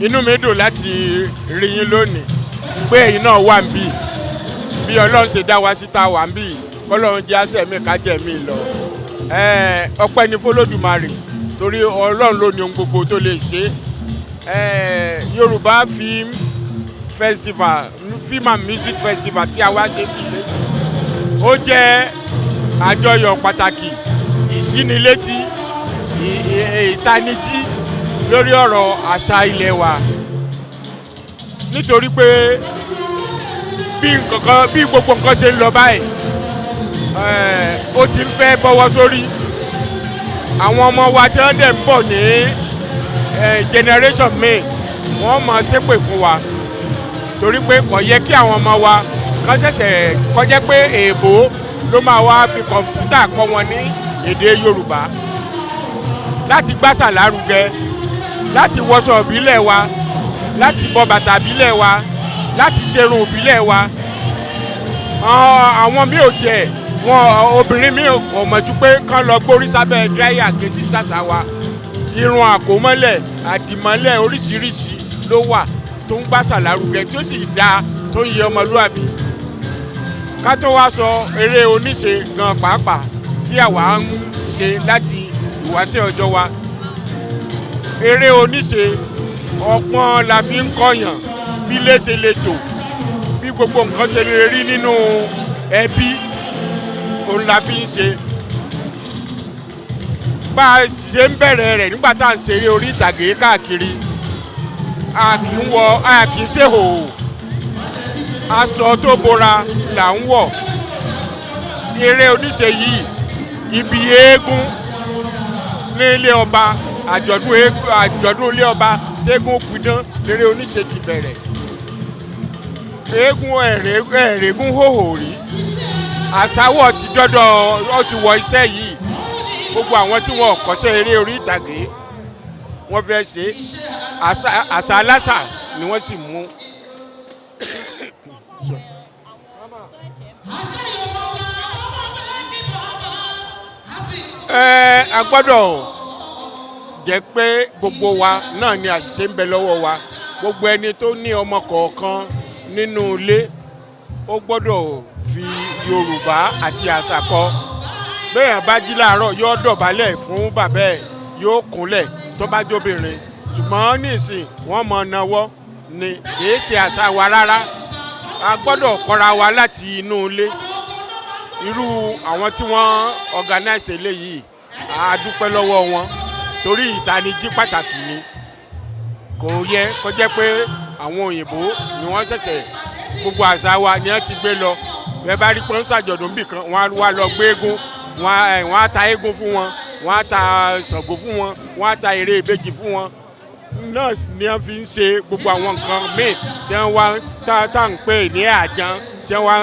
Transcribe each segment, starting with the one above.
inú mi dùn láti rí yín lónìí pé ẹ̀yin náà wà níbí bí Ọlọ́run ṣe dá wa síta wà níbí kọ́lọ́run jẹ́ àṣẹ mi ká jẹ́ mi lọ ọpẹ́ ni f'Olódùmarè torí Ọlọ́run ló ní ohun gbogbo tó lè ṣe Yorùbá Film Festival Film and Music Festival tí a wá ṣe bíi ó jẹ́ àjọyọ̀ pàtàkì ìsínilétí ìtanijí lórí ọ̀rọ̀ àṣà ilẹ̀ wa nítorí pé bí gbogbo nǹkan ṣe ń lọ báyìí ó ti ń fẹ́ bọ́wọ́ sórí àwọn ọmọ wa tí wọ́n dẹ̀ ń bọ̀ ní generation mi wọ́n máa ṣépè fún wa torí pé kò yẹ kí àwọn ọmọ wa kàn ṣẹ̀ṣẹ̀ kọjá pé èèbó ló máa wá fi kọ̀ǹpútà kọ́ wọn ní èdè Yorùbá láti gbàṣà lárugẹ láti wọṣọ ìbílẹ̀ wa láti bọ bàtà ìbílẹ̀ wa láti ṣerun ìbílẹ̀ wa àwọn mi ò tiẹ̀ wọn obìnrin mi kò mọ̀jú pé kán lọ gbórí sábẹ́ dráyà kejì ṣàṣà wa irun àkómọ́lẹ̀ àdìmọ́lẹ̀ oríṣiríṣi ló wà tó ń gbàṣà lárugẹ tí ó sì dáa tó ń yẹ ọmọlúwàbí ká tó wá sọ eré oníṣe gan pàápàá tí àwa ń ṣe láti ìwáṣẹ̀ ọjọ́ wa eré oníṣe ọpọ́n la fi ń kọ̀yàn bí léṣe lè tò bí gbogbo nǹkan ṣe lè rí nínú ẹbí òun la fi ń ṣe bá a ṣe ń bẹ̀rẹ̀ rẹ̀ nígbà tá à ń ṣeré orí ìtàgé káàkiri a kì í ṣèhòòhò aṣọ tó bora là ń wọ̀ eré oníṣe yìí ibi eégún ní ilé ọba àjọ̀dún ilé ọba tẹ́gùn pidán léré oníṣe ti bẹ̀rẹ̀ eégún ẹ̀rẹ̀gún hòhò rí àṣàwọ̀ ti dọ́dọ̀ ọ ti wọ iṣẹ́ yìí gbogbo àwọn tí wọn kọ́ṣẹ́ eré orí ìtàgé wọ́n fẹ́ ṣe àṣà aláṣà ni wọ́n sì mú. A gbọ́dọ̀ jẹ́ pé gbogbo wa náà ni àṣìṣe ń bẹ lọ́wọ́ wa gbogbo ẹni tó ní ọmọ kọ̀ọ̀kan nínú ilé ó gbọ́dọ̀ fi Yorùbá àti àṣà kọ́ bẹ́ẹ̀ bá jí láàárọ̀ yóò dọ̀bálẹ̀ fún bàbá ẹ̀ yóò kúnlẹ̀ tó bá jóbìnrin ṣùgbọ́n nísìn wọ́n mọ̀ náwó ni kìí ṣe àṣà wa rárá a gbọ́dọ̀ kọ́ra wa láti inú ilé irú àwọn tí wọ́n organize eléyìí a dúpẹ́ lọ́wọ́ wọn torí ìtanijí pàtàkì ni kò yẹ kó jẹ́ pé àwọn òyìnbó ni wọ́n ṣẹ̀ṣẹ̀ gbogbo àṣà wa ni wọ́n ti gbé lọ bẹ́ẹ̀ bá rí pé ń ṣàjọ̀dún bì kan wọ́n á wá lọ gbé eégún wọ́n á ta eégún fún wọn wọ́n á ta Ṣàngó fún wọn wọ́n á ta eré ìbejì fún wọn náà ni wọ́n fi ń ṣe gbogbo àwọn nǹkan míì tí wọ́n wá tá ń pè ní àjàn tí wọ́n wá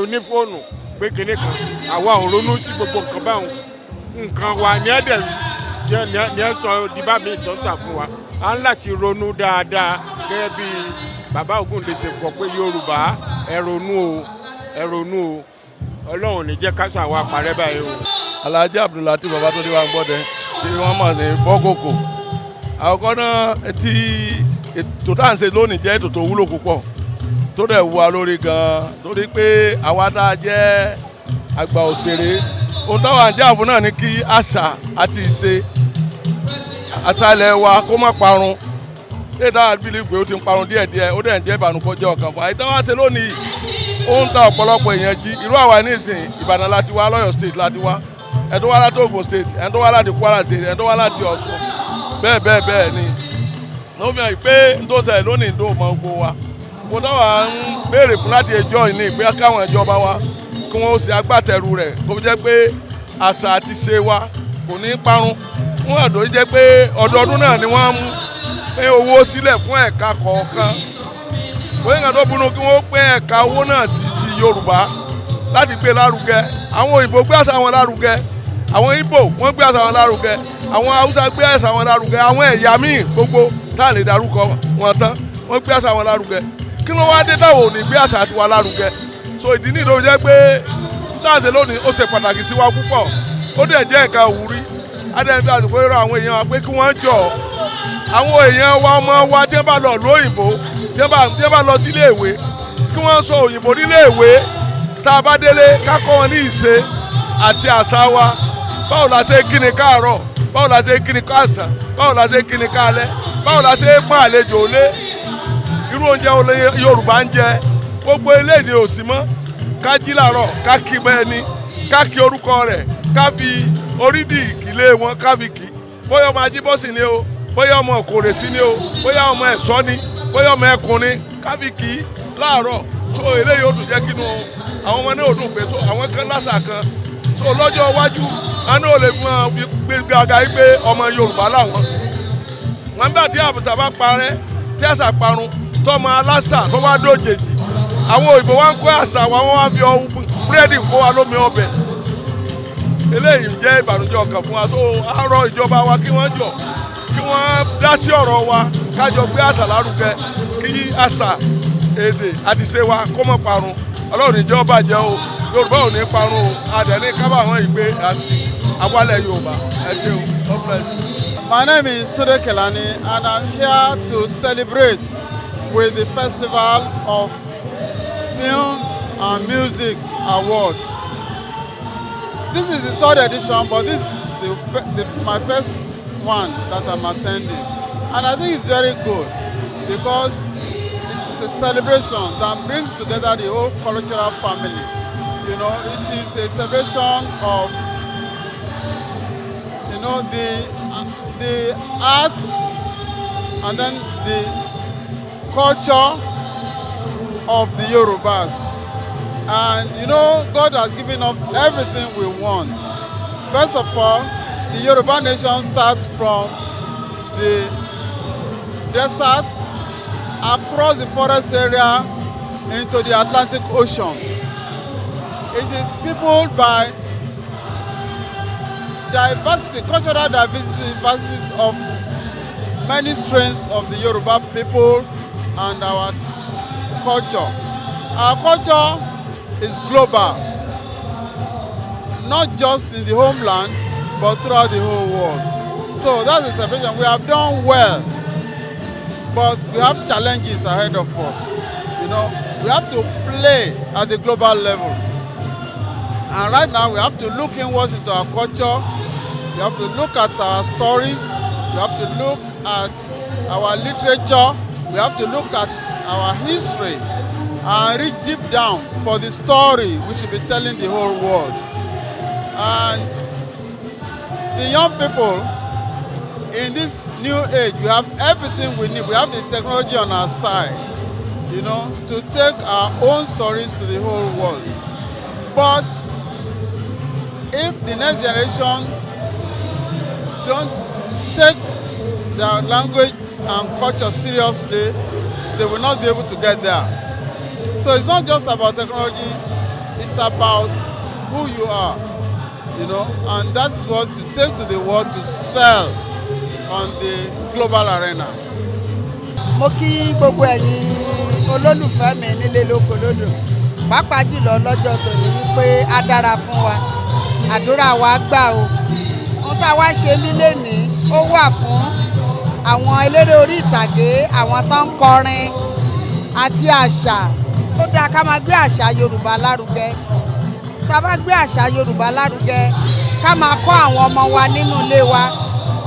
onífóònù pé kinní kan àwa ò ronú sí gbogbo nǹkan báwọn nǹkan wa ní ẹ̀dẹ̀ ní ẹ̀ sọ dìbà míì tó ń tà fún wa à ń láti ronú dáadáa gẹ́gẹ́ bí bàbá Ògúndé ṣe kọ pé Yorùbá ẹ ronú o Ọlọ́run ní jẹ́ káṣà wa parẹ́ báyìí o. Alhaji Abdulateef Babatunde wa gbọ́dẹ tí wọ́n mọ̀ ní fọ́kòkò àkọ́kọ́ náà tí ètò tá à ń ṣe lónìí jẹ́ ètò tó wúlò púpọ̀ tó dẹ̀ wú wa lórí gan-an torí pé àwa tá a jẹ́ àgbà òṣèré ohun táwọn àjẹ́ àfún náà ní kí àṣà àti ìṣe àṣà ilẹ̀ wa kó má parun lè dáhà bílí pé ó ti ń parun díẹ̀díẹ̀ ó dẹ̀ ń jẹ́ ìbànúkọ́jọ́ ọ̀kan fún àyíká wá ṣe lónìí ó ń ta ọ̀pọ̀lọpọ̀ èèyàn jí irú àwa nísìn Ìbàdàn láti wá lọ́yọ̀ state láti wá ẹ̀ tó wá láti Ògùn state ẹ̀ tó wá láti Kwara state ẹ̀ tó wá láti Ọ̀ṣun bẹ́ẹ̀ ni ló fi hàn pé n tó ṣẹlẹ̀ lónìí tó mọ gbogbo wa kó dáwà ń béèrè fún láti ẹjọ́ ìní ìpé káwọn ìjọba wa kí wọ́n ṣe agbátẹrù rẹ̀ kó fi jẹ́ pé àṣà àti ṣe wa kò ní parun fún ọ̀dọ́ jẹ́ pé ọdọọdún náà ni wọ́n mú pé owó sílẹ̀ fún ẹ̀ka kọ̀ọ̀kan bóyá ìgbà tó bunú kí wọ́n pé ẹ̀ka owó náà sí ti Yorùbá láti gbé lárugẹ àwọn òyìnbó gbé àṣà wọn lárugẹ àwọn Ìgbò wọ́n gbé àṣà wọn lárugẹ àwọn Haúsá gbé àṣà wọn lárugẹ àwọn ẹ̀yà míì gbogbo tá a lè darúkọ wọn tán wọ́n gbé àṣà wọn lárugẹ kí ló wá dé táwọn ò ní gbé àṣà tiwa lárugẹ so ìdí nìyí ló jẹ́ pé táàṣe lónìí ó ṣe pàtàkì sí wa púpọ̀ ó dẹ̀ jẹ́ ẹ̀ka òwúrí adẹ́nfẹ́ àtìkó yọrọ àwọn èèyàn wa pé kí wọ́n jọ àwọn èèyàn wa ọmọ wa tí wọ́n bá lọ lóyìnbó tí wọ́n bá lọ sílé ìwé kí wọ́n sọ òyìnbó nílé ìwé tá a bá délé ká kọ́ wọn ní ìṣe àti àṣà wa báwo la ṣe kí ni káàárọ̀ báwo la ṣe kí ni káàsán báwo la ṣe kí ni káalẹ́ báwo la ṣe pọ́n àlejò lé irú oúnjẹ Yorùbá ń jẹ gbogbo eléyìí ò sí mọ́ ká jí làárọ̀ ká kí bẹ́ẹ̀ ni ká kí orúkọ rẹ̀ ká fi orídìí ìkílé wọn ká fi kí bóyá ọmọ Ajíbọ́sì ni o bóyá ọmọ Òkòrèsí ni o bóyá ọmọ Ẹ̀sọ́ ni bóyá ọmọ Ẹkùn ni ká fi kí láàárọ̀ tó eléyìí ó tún jẹ́ kínú àwọn ọmọ náà ó dùn pé tó àwọn kan lásà kan tó lọ́jọ́ iwájú àná ò lè gbé gàgà yìí pé ọmọ Yorùbá làwọn wọn gbà tí àbùtà bá parẹ́ tí àṣà parun tọmọ aláṣà tó wá dójèjì àwọn òyìnbó wa ń kó àṣà wa wọn wá fi búrẹ́dì kó wa lómi ọbẹ̀ eléyìí jẹ́ ìbànújẹ́ ọkàn fún wa tó àárọ̀ ìjọba wa kí wọ́n jọ kí wọ́n dá sí ọ̀rọ̀ wa kájọ gbé àṣà lárugẹ kí àṣà èdè àti ṣe wa kó mọ́ parun Ọlọ́run ìjọ bàjẹ́ o Yorùbá ò ní parun o àdẹ̀ní kábàámọ̀ ìgbé àti àwálẹ̀ Yorùbá ẹ ṣeun God bless you. My name is Tunde Kelani and I'm here to celebrate with the Festival of Film and Music Awards. This is the third edition, but this is my first one that I'm attending. And I think it's very good because it's a celebration that brings together the whole cultural family. You know, it is a celebration of, you know, the arts and then the culture of the Yorubas. And you know, God has given us everything we want. First of all, the Yoruba nation starts from the desert, across the forest area, into the Atlantic Ocean. It is peopled by diversity, cultural diversity of many strains of the Yoruba people and our culture. Our culture is global, not just in the homeland, but throughout the whole world. So that's the celebration. We have done well, but we have challenges ahead of us. You know, we have to play at the global level. And right now we have to look inwards into our culture. We have to look at our stories. We have to look at our literature. We have to look at our history and reach deep down for the story we should be telling the whole world. And the young people in this new age, we have everything we need. We have the technology on our side, you know, to take our own stories to the whole world. But if the next generation don't take their language and culture seriously, they will not be able to get there. So it's not just about technology, it's about who you are, you know, and that is what you take to the world to sell on the global arena. Mo kí gbogbo ẹ̀yin olólùfẹ́ mi nílé lóko lódò, pàápàá jùlọ lọ́jọ́ tòní wípé á dára fún wa, àdúrà wa gbà o. Ohun tá a wá ṣe mí lénìí ó wà fún àwọn eléré orí ìtàgé, àwọn tó ń kọrin àti àṣà. Ó dáa ká máa gbé àṣà Yorùbá lárugẹ. Tá a bá gbé àṣà Yorùbá lárugẹ, ká máa kọ́ àwọn ọmọ wa nínú ilé wa.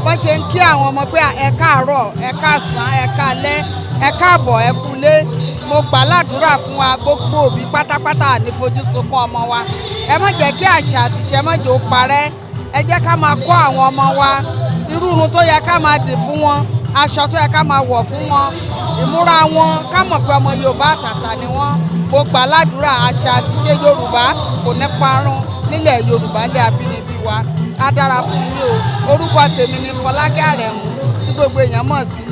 Bó ṣe ń kí àwọn ọmọ pé ẹ káàárọ̀, ẹ káàsán, ẹ káalẹ́, ẹ káàbọ̀, ẹ kúlé. Mo gbà ládùúrà fún wa gbogbo òbí pátápátá ní fojú sunkún ọmọ wa. Ẹ má jẹ́ kí àṣà àti ìṣe má jẹ́ ó parẹ́. Ẹ jẹ́ ká máa kọ́ àwọn ọmọ wa irú irun tó yẹ ká máa dì fún wọn, aṣọ tó yẹ ká máa wọ̀ fún wọn, ìmúra wọn, ká mọ̀ pé ọmọ Yorùbá àtàtà ni wọ́n. Mo gbà ládùúrà àṣà àti ìṣe Yorùbá kò ní parun nílẹ̀ Yorùbá lé abínibí wa. Á dára fún yín o. Orúkọ tèmi ni Fọlákẹ́ Àrẹ̀mú tí gbogbo èèyàn mọ̀ sí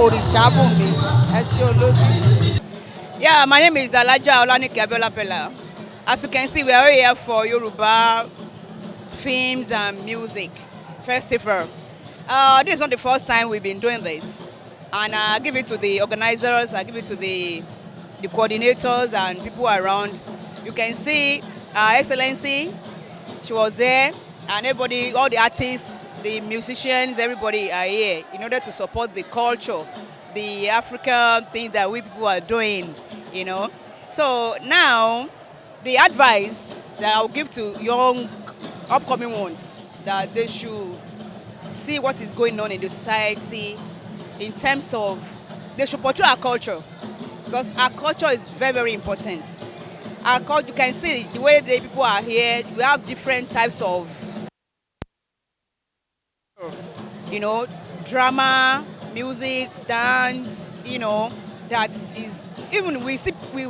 Òrìṣàbùnmi. Ẹ ṣé olóòtú. Yeah, my name is Alaja Olanike Abiola Pella. As you can see, we are here for Yoruba Films and Music Festival. This is not the first time we've been doing this. And I give it to the organizers, I give it to the coordinators and people around. You can see Her Excellency, she was there, and everybody, all the artists, the musicians, everybody are here in order to support the culture, the African thing that we people are doing, you know. So now, the advice that I'll give to young, upcoming ones, that they should see what is going on in the society in terms of, they should portray our culture, because our culture is very, very important. Our culture, you can see the way the people are here, we have different types of, you know, drama, music, dance, you know, that is, even we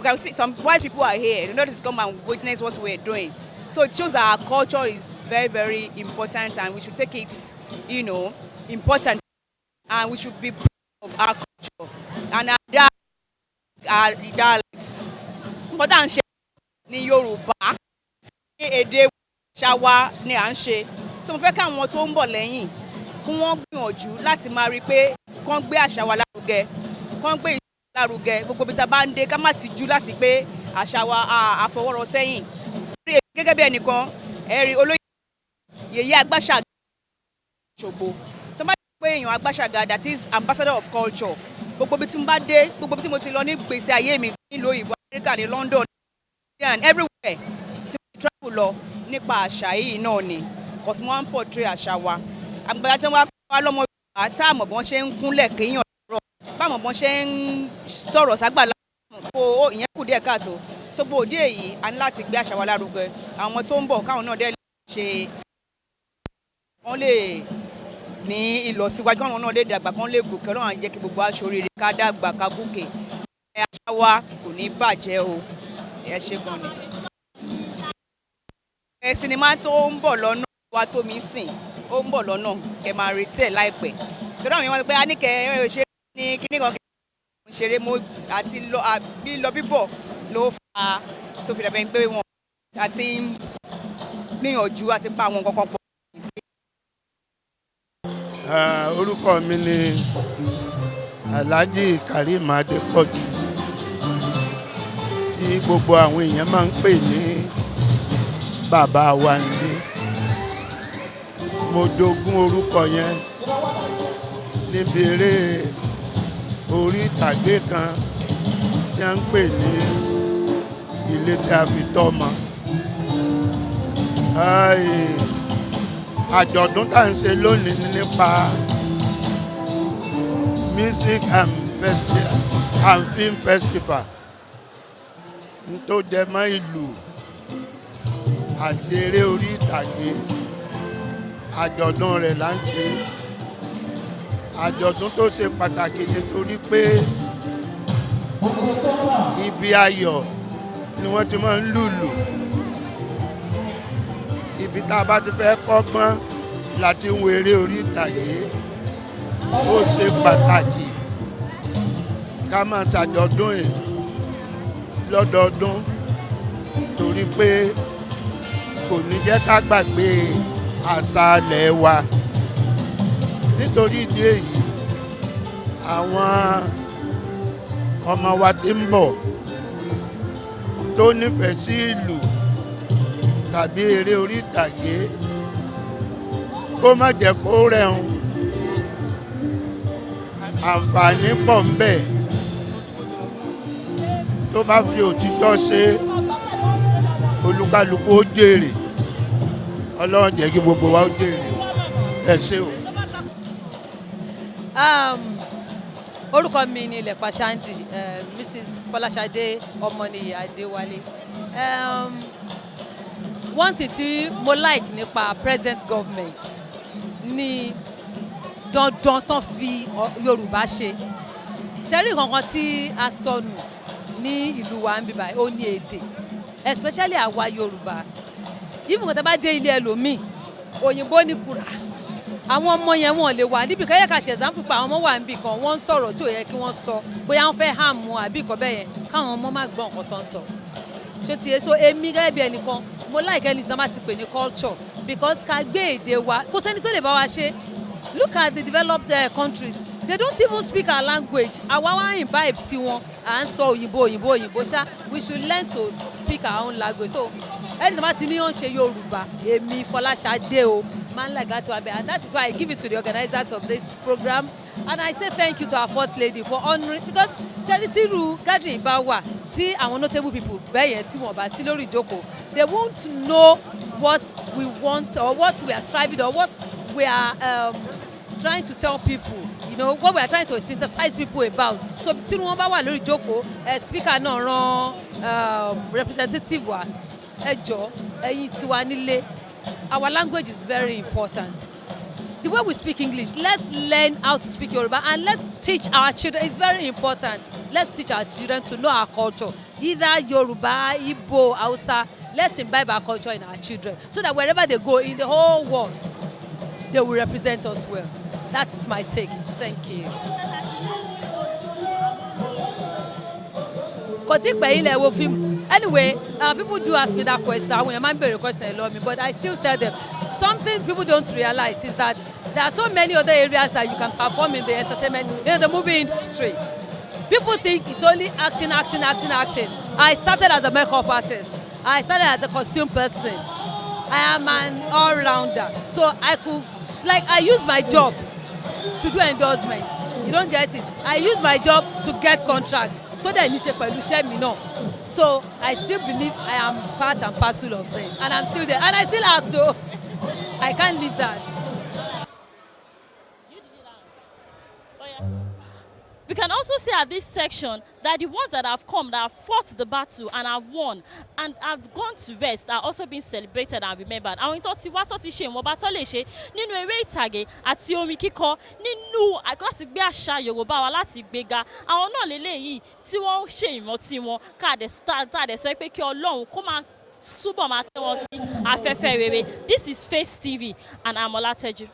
can see some white people are here in order to come and witness what we're doing. So it shows that our culture is very, very important, and we should take it, you know, important, and we should be proud of our culture and our dialect. Nǹkan tá à ń ṣe ní Yorùbá, ní èdè Ṣáwá ni à ń ṣe. So mo fẹ́ káwọn tó ń bọ̀ lẹ́yìn kí wọ́n gbìyànjú láti máa rí pé kán gbé àṣà wa lárugẹ, kán gbé ìṣe lárugẹ, gbogbo ibi tá a bá ń dé ká má tijú láti gbé àṣà wa àfọwọ́rọ́ sẹ́yìn. Torí gẹ́gẹ́ bí ẹnìkan, ẹ̀rí olóyè Yèyé Agbáṣàga Òṣogbo, tó bá dé pé èèyàn Agbáṣàga, that is ambassador of culture, gbogbo ibi tí mo bá dé, gbogbo ibi tí mo ti lọ ní gbèsè ayé mi nílùú òyìnbó, Amẹ́ríkà, ní London, and everywhere tí mo travel lọ nípa àṣà yìí náà ni, because mo ń portray àṣà wa. Àgbàgbà tí wọ́n wá lọ́mọ Yorùbá tá àmọ̀ bọ́n ṣe ń kúnlẹ̀ kéèyàn lọ́rọ̀, báwọn bọ́n ṣe ń sọ̀rọ̀ ságbàlá kó ìyẹn kù díẹ̀ káàtó. So bó òde èyí, a ní láti gbé àṣà wa lárugẹ. Àwọn tó ń bọ̀ káwọn náà dẹ́ lè ṣe, wọ́n lè ní ìlọsíwájú, káwọn náà lè dàgbà, kán lè gòkè, Ọlọ́run á jẹ́ kí gbogbo aṣọ oríire ká dàgbà ká gòkè. Àṣà wa kò ní bàjẹ́ o. Ẹ ṣé gan ni. Sinimá tó ń bọ̀ lọ́nà wa tó mi sìn, ó ń bọ̀ lọ́nà, kẹ máa retí ẹ̀ láìpẹ́. Torí àwọn èèyàn wọ́n pé a ní kẹ́ ṣe ní kíní kan ṣeré mo àti lọ bíbọ̀ ló fa tó fi dàbẹ̀ pé wọn àti gbìyànjú àti pa àwọn kankan pọ̀. Orúkọ mi ni Alhaji Karim Adepoju, tí gbogbo àwọn èèyàn máa ń pè ní bàbá wa nílé. Mo jogún orúkọ yẹn níbi eré orí ìtàgé kan tí a ń pè ní Ilé tí a fi tọ́mọ. Àjọ̀dún tá à ń ṣe lónìí nípa music and film festival tó jẹ mọ́ ìlú àti eré orí ìtàgé. Àjọ̀dún rẹ̀ là ń ṣe. Àjọ̀dún tó ṣe pàtàkì nítorí pé ibi ayọ̀ ni wọ́n ti máa ń lùlù. Ibi tá a bá ti fẹ́ kọ́gbọ́n láti ń wo eré orí ìtàgé. Ó ṣe pàtàkì ká máa ṣàjọ̀dún yìí lọ́dọọdún, torí pé kò ní jẹ́ ká gbàgbé àṣà ilẹ̀ wa. Nítorí ìdí èyí, àwọn ọmọ wa tí ń bọ̀ tó nífẹ̀ẹ́ sí ìlú tàbí eré orí ìtàgé, kó má jẹ́ kó rẹ̀hun. Àǹfààní pọ̀ ń bẹ tó bá fi òtítọ́ ṣe, olúkálùkù ó jèrè. Ọlọ́run jẹ́ kí gbogbo wa ó jèrè. Ẹ ṣé o. Orúkọ mi ni Ilẹ̀pa Shandy, Mrs. Fọláṣadé Ọmọnìyí Adéwálé. One thing tí mo like nípa present government ni dandan tán fi Yorùbá ṣe. Ṣé rí nǹkan tí a sọnù ní ìlú wa ń bí báyìí, ó ní èdè, especially àwa Yorùbá. Even kò tẹ́ bá dé ilé ẹlòmíì, òyìnbó ní kura. Àwọn ọmọ yẹn wọn lè wà níbi kan, yẹ ká ṣe example pa àwọn ọmọ wà níbi kan, wọ́n ń sọ̀rọ̀ tí ò yẹ kí wọ́n sọ, bóyá wọ́n fẹ́ hàm wọn àbí ìkọ́ bẹ́ẹ̀ yẹn, káwọn ọmọ má gbọ́ nǹkan tó ń sọ. Ṣé ti yẹ? So èmi gẹ́gẹ́ bí ẹnìkan, mo like ẹni tí wọ́n bá ti pè ní culture, because ká gbé èdè wa, kò sẹ́ni tó lè bá wa ṣe. Look at the developed countries, they don't even speak our language. Àwa wá imbibe tiwọn, à ń sọ òyìnbó ṣá. We should learn to speak our own language. So ẹni tí wọ́n bá ti ní ó ń ṣe Yorùbá, èmi Fọláṣadé o, máa ń like láti wá bẹ́ẹ̀, and that is why I give it to the organizers of this program, and I say thank you to our first lady for honouring, because charity ru gathering bá wà tí àwọn notable people bẹ́ẹ̀ yẹn tí wọ́n bá sí lórí ìjókòó, they won't know what we want or what we are striving or what we are trying to tell people, you know, what we are trying to synthesize people about. So tí wọ́n bá wà lórí ìjókòó, speaker náà rán representative wa, ẹ jọ̀ọ́ ẹ̀yin tiwa nílé, our language is very important. The way we speak English, let's learn how to speak Yoruba, and let's teach our children. It's very important. Let's teach our children to know our culture, either Yoruba, Igbo, Hausa. Let's imbibe our culture in our children, so that wherever they go in the whole world, they will represent us well. That's my take. Thank you. Anyway, people do ask me that question. When a man bury a question, they love me, but I still tell them something people don't realize is that there are so many other areas that you can perform in the entertainment, in the movie industry. People think it's only acting. I started as a makeup artist. I started as a costume person. I am an all-rounder. So I use my job to do endorsements. You don't get it. I use my job to get contracts. So I still believe I am part and parcel of this, and I'm still there, and I still act too. I can't leave that. We can also see at this section that the ones that have come, that have fought the battle and have won and have gone to rest are also being celebrated and remembered. Àwọn ìtọ́ ti wá tó ti ṣe ìwọ̀nba tó lè ṣe nínú eré ìtàgé àti orin kíkọ nínú láti gbé àṣà Yorùbá wa láti gbéga. Àwọn náà lélẹ́yìí tí wọ́n ṣe ìrántí wọn káàdẹ̀ sọ pé kí Ọlọ́run kó máa túbọ̀ máa tẹ́ wọn sí afẹ́fẹ́ rere. This is Face TV and I'm Olateju.